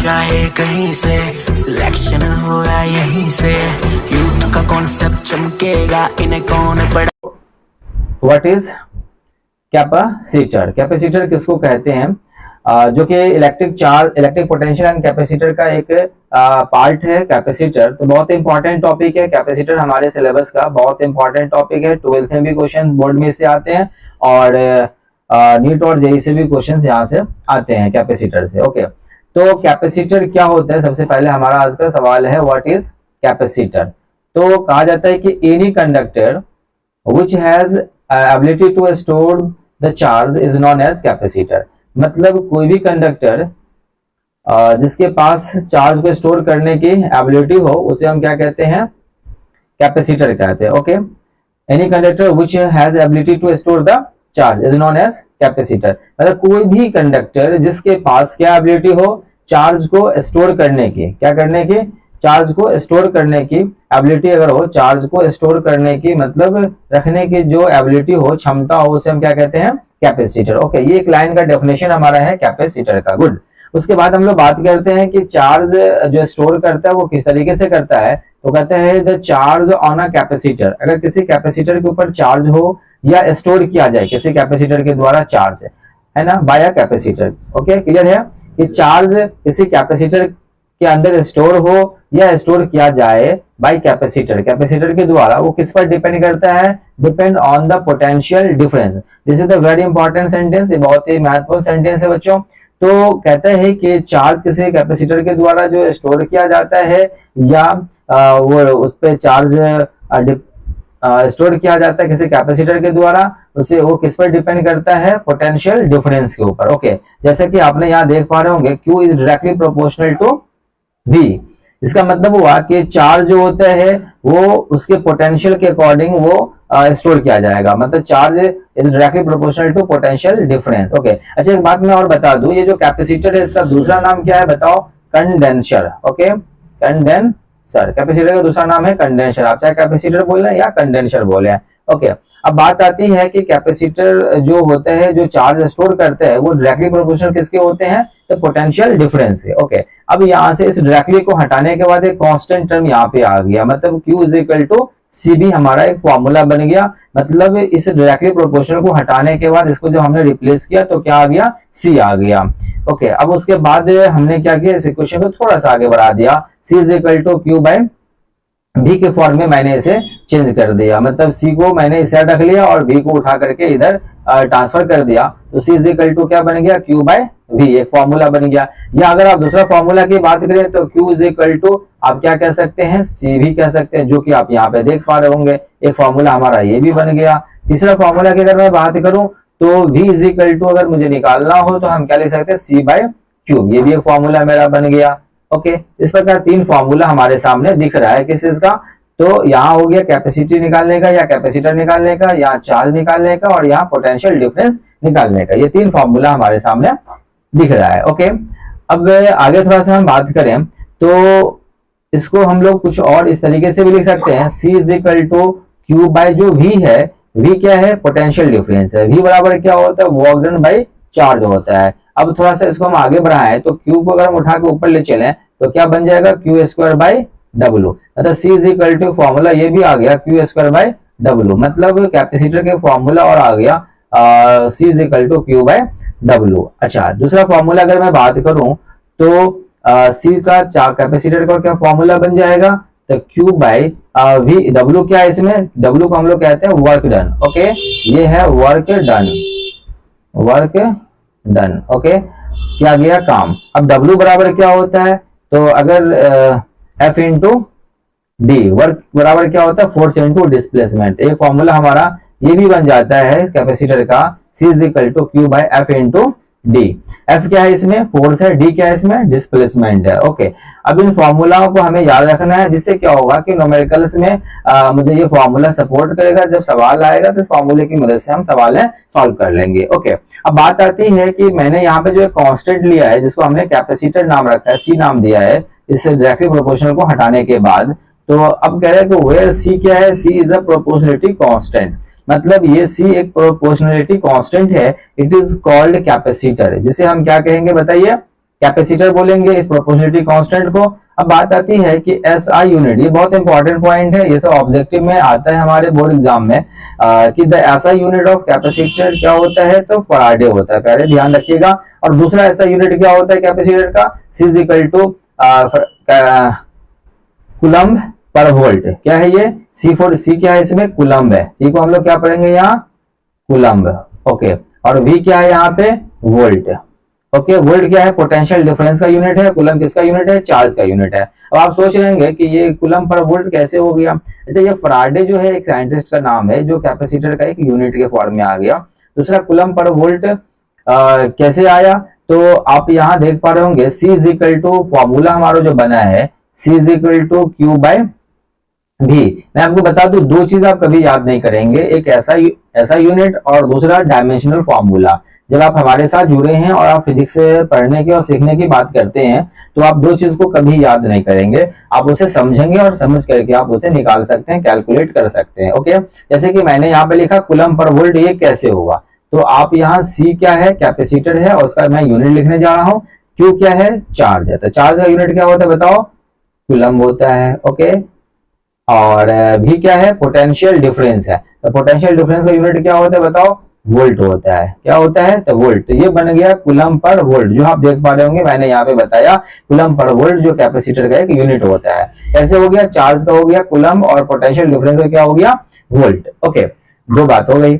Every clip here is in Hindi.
चाहे कहीं से, सिलेक्शन हो या यहीं से, यूथ का कॉन्सेप्ट चमकेगा, इन्हें कौन पढ़ा। What is capacitor? कैपेसिटर किसको कहते हैं? जो कि electric charge, electric potential and capacitor का एक पार्ट है कैपेसिटर। तो बहुत इंपॉर्टेंट टॉपिक है कैपेसिटर, हमारे सिलेबस का बहुत इंपॉर्टेंट टॉपिक है। 12th में भी क्वेश्चन बोर्ड में से आते हैं और नीट और जेईई से भी क्वेश्चन यहाँ से आते हैं कैपेसिटर से। ओके, तो कैपेसिटर क्या होता है? सबसे पहले हमारा आज का सवाल है व्हाट इज कैपेसिटर। तो कहा जाता है कि any conductor which has ability to store the charge is known as capacitor। मतलब कोई भी कंडक्टर जिसके पास चार्ज को स्टोर करने की एबिलिटी हो उसे हम क्या कहते हैं? कैपेसिटर कहते हैं। Okay, any conductor which has ability to store the charge is known as capacitor। मतलब कोई भी कंडक्टर जिसके पास क्या एबिलिटी हो? चार्ज को स्टोर करने की, क्या करने की? चार्ज को स्टोर करने की एबिलिटी अगर हो, चार्ज को स्टोर करने की मतलब रखने की जो एबिलिटी हो, क्षमता हो, उसे हम क्या कहते हैं? कैपेसिटर। ओके, ये एक लाइन का डेफिनेशन हमारा है कैपेसिटर का। गुड। उसके बाद हम लोग बात करते हैं कि चार्ज जो स्टोर करता है वो किस तरीके से करता है। तो कहते हैं the charge on a capacitor. अगर किसी कैपेसिटर के ऊपर चार्ज हो या स्टोर किया जाए किसी कैपेसिटर के द्वारा चार्ज, है ना, by a capacitor. Okay, clear है कि चार्ज किसी कैपेसिटर के अंदर स्टोर हो या स्टोर किया जाए बाय कैपेसिटर, कैपेसिटर के द्वारा, वो किस पर डिपेंड करता है? Depend on the potential difference. This is the very important sentence, ये बहुत ही महत्वपूर्ण सेंटेंस है बच्चों। तो कहते हैं कि चार्ज किसी कैपेसिटर के द्वारा जो स्टोर किया जाता है या वो उस पे चार्ज स्टोर किया जाता है किसी कैपेसिटर के द्वारा, उससे वो किस पर डिपेंड करता है? पोटेंशियल डिफरेंस के ऊपर। ओके, जैसे कि आपने यहाँ देख पा रहे होंगे Q is directly proportional to V। इसका मतलब हुआ कि चार्ज जो होता है वो उसके पोटेंशियल के अकॉर्डिंग वो स्टोर किया जाएगा। मतलब charge is directly proportional to potential difference. Okay, अच्छा एक बात मैं और बता दूं, ये जो कैपेसिटर है इसका दूसरा नाम क्या है बताओ? कंडेंसर। ओके, कंडेंसर, कैपेसिटर का दूसरा नाम है कंडेंसर। आप चाहे कैपेसिटर बोले या कंडेंसर बोले। ओके, अब बात आती है कि कैपेसिटर जो होते हैं, जो चार्ज स्टोर करते हैं, वो डायरेक्टली प्रोपोर्शनल किसके होते हैं? तो पोटेंशियल डिफरेंस के। ओके, अब यहाँ से इस डायरेक्टली को हटाने के बाद एक कांस्टेंट टर्म यहाँ पे आ गया, मतलब Q is equal to CB हमारा एक फॉर्मूला बन गया। मतलब इस डायरेक्टली प्रोपोर्शनल को हटाने के बाद इसको जब हमने रिप्लेस किया तो क्या आ गया? C आ गया। ओके, अब उसके बाद हमने क्या किया? इस इक्वेशन को थोड़ा सा आगे बढ़ा दिया, C is equal to Q by V के फॉर्म में मैंने इसे चेंज कर दिया। मतलब C को मैंने इसे रख लिया और V को उठा करके इधर ट्रांसफर कर दिया। तो C इज इक्वल टू क्या बन गया? Q बाय V, एक फॉर्मूला बन गया। या अगर आप दूसरा फॉर्मूला की बात करें तो Q इज इक्वल टू आप क्या कह सकते हैं? C भी कह सकते हैं, जो कि आप यहाँ पे देख पा रहे होंगे। एक फॉर्मूला हमारा ये भी बन गया। तीसरा फॉर्मूला की अगर मैं बात करूं तो V इज इक्वल टू अगर मुझे निकालना हो तो हम क्या लिख सकते हैं? C बाय Q, ये भी एक फॉर्मूला मेरा बन गया। ओके, इस प्रकार तीन फॉर्मूला हमारे सामने दिख रहा है किस चीज का? तो यहाँ हो गया कैपेसिटी निकालने का या कैपेसिटर निकालने का, यहाँ चार्ज निकालने का और यहाँ पोटेंशियल डिफरेंस निकालने का। ये तीन फॉर्मूला हमारे सामने दिख रहा है। ओके, अब आगे थोड़ा सा हम बात करें तो इसको हम लोग कुछ और इस तरीके से भी लिख सकते हैं। C is equal to Q by जो V है, V क्या है? पोटेंशियल डिफरेंस है। V बराबर क्या होता है? वर्क डन बाय चार्ज होता है। अब थोड़ा सा इसको हम आगे बढ़ाएं तो Q को अगर हम उठा के ऊपर ले चलें तो क्या बन जाएगा? Q square by W। मतलब C is equal to formula ये भी आ गया Q स्क्वायर बाय W। मतलब कैपेसिटर के फॉर्मूला और आ गया C is equal to Q by W। अच्छा, दूसरा फॉर्मूला अगर मैं बात करूं तो C का कैपेसिटर का क्या फॉर्मूला बन जाएगा? तो Q बाय V। W क्या है इसमें? W को हम लोग कहते हैं वर्क डन। ओके, ये है work done, work done. Okay, क्या गया? काम। अब W बराबर क्या होता है? तो अगर F इंटू D, वर्क बराबर क्या होता है? Force into displacement. एक फॉर्मूला हमारा ये भी बन जाता है कैपेसिटर का, C is equal to Q by F into D। F क्या है इसमें? फोर्स है, D क्या है इसमें? डिस्प्लेसमेंट है। ओके, अब इन फॉर्मूलाओं को हमें याद रखना है, जिससे क्या होगा कि न्यूमेरिकल्स में मुझे ये फॉर्मूला सपोर्ट करेगा। जब सवाल आएगा तो इस फॉर्मूले की मदद से हम सवाल सॉल्व कर लेंगे। ओके, अब बात आती है कि मैंने यहाँ पे जो एक कांस्टेंट लिया है जिसको हमने कैपेसिटर नाम रखा है, C नाम दिया है, इससे डायरेक्टली प्रोपोर्शनल को हटाने के बाद। तो अब कह रहे हैं कि वेयर C क्या है? C is a proportionality constant. मतलब ये C एक प्रोपोर्शनलिटी कांस्टेंट है। इट इज कॉल्ड कैपेसिटर, जिसे हम क्या कहेंगे बताइए? कैपेसिटर बोलेंगे इस प्रोपोर्शनलिटी कांस्टेंट को। अब बात आती है कि एसआई यूनिट, ये बहुत इंपॉर्टेंट पॉइंट है, ये सब ऑब्जेक्टिव में आता है हमारे बोर्ड एग्जाम में कि the SI unit of capacitor क्या होता है, तो फराडे होता है, पहले ध्यान रखिएगा। और दूसरा एसआई यूनिट क्या होता है कैपेसिटर का, C is equal to coulomb पर वोल्ट। क्या है ये C क्या है इसमें, कूलम्ब है, C को हम लोग क्या पढ़ेंगे यहाँ, कूलम्ब। ओके, और V क्या है यहाँ पे, वोल्ट। ओके, वोल्ट क्या है, पोटेंशियल डिफरेंस का यूनिट है, कूलम्ब किसका यूनिट है, चार्ज का यूनिट है। अब आप सोच रहेंगे कि ये कूलम्ब पर वोल्ट कैसे हो गया। अच्छा, ये फराडे जो है एक साइंटिस्ट का नाम है जो कैपेसिटर का एक यूनिट के फॉर्म में आ गया। दूसरा कूलम्ब पर वोल्ट कैसे आया, तो आप यहाँ देख पा रहे होंगे C is equal to formula हमारा जो बना है C is equal to Q by V। मैं आपको बता दूं, दो चीज आप कभी याद नहीं करेंगे, एक ऐसा यूनिट और दूसरा डायमेंशनल फॉर्मूला। जब आप हमारे साथ जुड़े हैं और आप फिजिक्स से पढ़ने की और सीखने की बात करते हैं तो आप दो चीज को कभी याद नहीं करेंगे, आप उसे समझेंगे और समझ करके आप उसे निकाल सकते हैं, कैलकुलेट कर सकते हैं। ओके, जैसे कि मैंने यहाँ पे लिखा कूलम्ब पर वोल्ट, ये कैसे होगा, तो आप यहाँ C क्या है, कैपेसिटर है और उसका मैं यूनिट लिखने जा रहा हूँ। Q क्या है, चार्ज है, तो चार्ज का यूनिट क्या होता है बताओ, कूलम्ब होता है। ओके, और V क्या है, पोटेंशियल डिफरेंस है, तो पोटेंशियल डिफरेंस का यूनिट क्या होता है बताओ, वोल्ट होता है। क्या होता है, तो वोल्ट। तो ये बन गया कूलम्ब पर वोल्ट, जो आप देख पा रहे होंगे मैंने यहाँ पे बताया, कूलम्ब पर वोल्ट जो कैपेसिटर का एक यूनिट होता है। कैसे हो गया, चार्ज का हो गया कूलम्ब और पोटेंशियल डिफरेंस का क्या हो गया, वोल्ट। ओके, दो बात हो गई,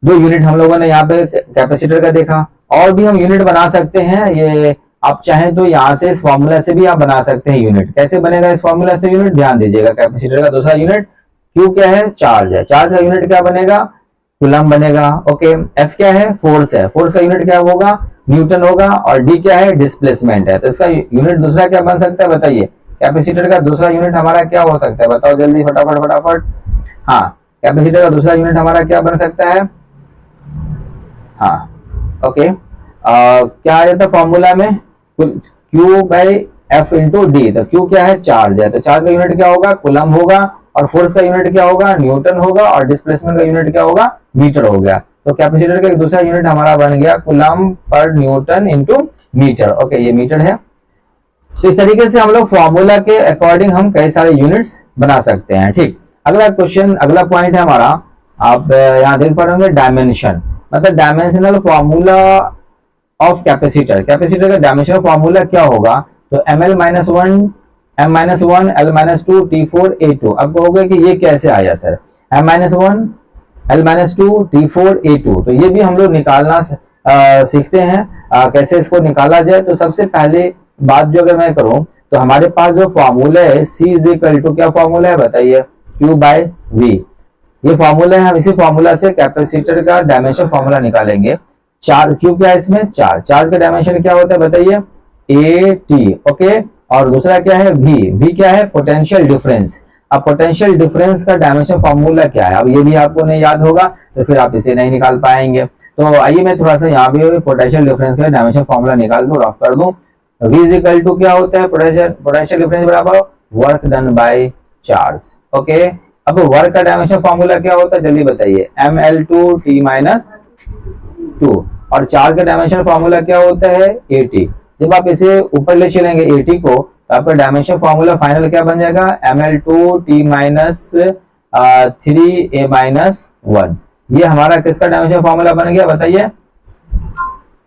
दो यूनिट हम लोगों ने यहाँ पे कैपेसिटर का देखा। और भी हम यूनिट बना सकते हैं, ये आप चाहें तो यहाँ से इस फॉर्मूला से भी आप बना सकते हैं यूनिट। कैसे बनेगा इस फॉर्मूला से यूनिट, ध्यान दीजिएगा। कैपेसिटर का दूसरा यूनिट Q क्या है, चार्ज है, चार्ज का यूनिट क्या बनेगा, कूलम्ब बनेगा। ओके, F क्या है, फोर्स है, फोर्स का यूनिट क्या होगा, न्यूटन होगा। और D क्या है, डिस्प्लेसमेंट है, तो इसका यूनिट दूसरा क्या बन सकता है बताइए, कैपेसिटर का दूसरा यूनिट हमारा क्या हो सकता है बताओ जल्दी, फटाफट फटाफट। हाँ, कैपेसिटर का दूसरा यूनिट हमारा क्या बन सकता है, हाँ ओके, क्या आ जाता फॉर्मूला में, Q by F into D. तो Q क्या है, चार्ज है, तो चार्ज का यूनिट क्या होगा, कूलम्ब होगा। और फोर्स का यूनिट क्या होगा, न्यूटन होगा। और डिस्प्लेसमेंट का यूनिट क्या होगा, मीटर हो गया। तो कैपेसिटर का एक दूसरा यूनिट हमारा बन गया कूलम्ब पर न्यूटन इंटू मीटर। ओके, ये मीटर है। तो इस तरीके से हम लोग फॉर्मूला के अकॉर्डिंग हम कई सारे यूनिट्स बना सकते हैं। ठीक, अगला क्वेश्चन, अगला पॉइंट है हमारा, आप यहाँ देख पा रहे होंगे डायमेंशन, मतलब dimensional formula of capacitor. Capacitor का डायमेंशनल फॉर्मूला क्या होगा, तो ml-1 m-1 l-2 t4 a2। अब कहोगे कि ये कैसे आया sir, m-1 l-2 t4 a2, तो ये भी हम लोग निकालना सीखते हैं कैसे इसको निकाला जाए। तो सबसे पहले बात जो अगर मैं करूं तो हमारे पास जो फॉर्मूला है C इज इक्वल टू, क्या फॉर्मूला है बताइए, Q बाय V। ये फॉर्मूला है, हम इसी फॉर्मूला से कैपेसिटर का डायमेंशन फॉर्मूला निकालेंगे। चार्ज, Q क्या है इसमें, चार्ज, चार्ज का डायमेंशन क्या होता है बताइए, AT। ओके, और दूसरा क्या है V, V क्या है, पोटेंशियल डिफरेंस। अब पोटेंशियल डिफरेंस का डायमेंशन फॉर्मूला क्या है, अब ये भी आपको नहीं याद होगा तो फिर आप इसे नहीं निकाल पाएंगे। तो आइए मैं थोड़ा सा यहाँ भी पोटेंशियल डिफरेंस का डायमेंशन फॉर्मूला निकाल दूं, रफ कर दूं। V इज इक्वल टू क्या होता है, पोटेंशियल डिफरेंस बराबर work done by charge. Okay, अब वर्क का डायमेंशन फॉर्मूला क्या होता है जल्दी बताइए, ml2t-2। और चार्ज का डायमेंशन फॉर्मूला क्या होता है, AT। जब आप इसे ऊपर ले चलेंगे AT को, तो आपका डायमेंशन फॉर्मूला फाइनल क्या बन जाएगा, ml2t-3a-1। ये हमारा किसका डायमेंशन फॉर्मूला बन गया बताइए,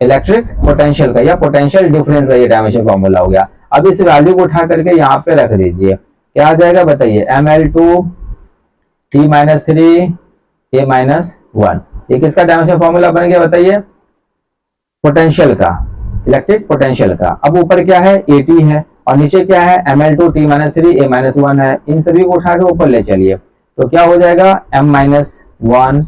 इलेक्ट्रिक पोटेंशियल का या पोटेंशियल डिफरेंस का ये डायमेंशन फॉर्मूला हो गया। अब इस वैल्यू को उठा करके यहाँ पे रख दीजिए, क्या आ जाएगा बताइए, ml2t-3a-1। ये किसका डायमेंशन फॉर्मूला बन गया बताइए, पोटेंशियल का, इलेक्ट्रिक पोटेंशियल का। अब ऊपर क्या है, AT है, और नीचे क्या है, ml2t-3a-1 है। इन सभी को उठा के ऊपर ले चलिए, तो क्या हो जाएगा, m-1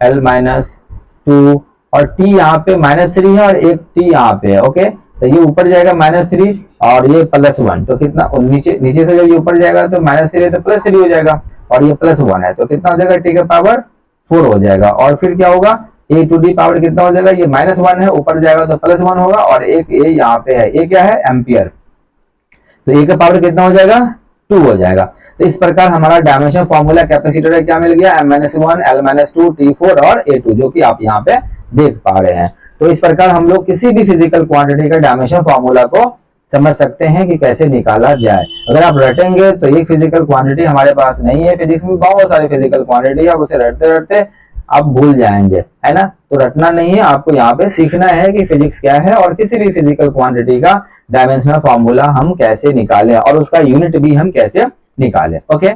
l-2, और t यहाँ पे -3 है और एक t यहाँ पे है। ओके, तो ये ऊपर जाएगा -3 और ये +1, तो कितना, नीचे से जब ये ऊपर जाएगा तो -3 है तो +3 हो जाएगा, और ये +1 है तो कितना हो जाएगा, t का पावर 4 हो जाएगा। और फिर क्या होगा, a टू d पावर कितना हो जाएगा, ये -1 है, ऊपर जाएगा तो +1 होगा, और एक a यहाँ पे है, a क्या है, एम्पियर, तो a का पावर कितना हो जाएगा, 2 हो जाएगा। तो इस प्रकार हमारा डायमेंशन फॉर्मूला कैपेसिटर का क्या मिल गया, m-1 l-2 t4 और a2, जो कि आप यहाँ पे देख पा रहे हैं। तो इस प्रकार हम लोग किसी भी फिजिकल क्वांटिटी का डायमेंशन फॉर्मूला को समझ सकते हैं कि कैसे निकाला जाए। अगर आप रटेंगे तो एक फिजिकल क्वांटिटी हमारे पास नहीं है, फिजिक्स में बहुत सारी फिजिकल क्वांटिटी, आप उसे रटते रटते आप भूल जाएंगे, है ना। तो रटना नहीं है, आपको यहाँ पे सीखना है कि फिजिक्स क्या है और किसी भी फिजिकल क्वांटिटी का डायमेंशनल फॉर्मूला हम कैसे निकालें और उसका यूनिट भी हम कैसे निकालें। ओके।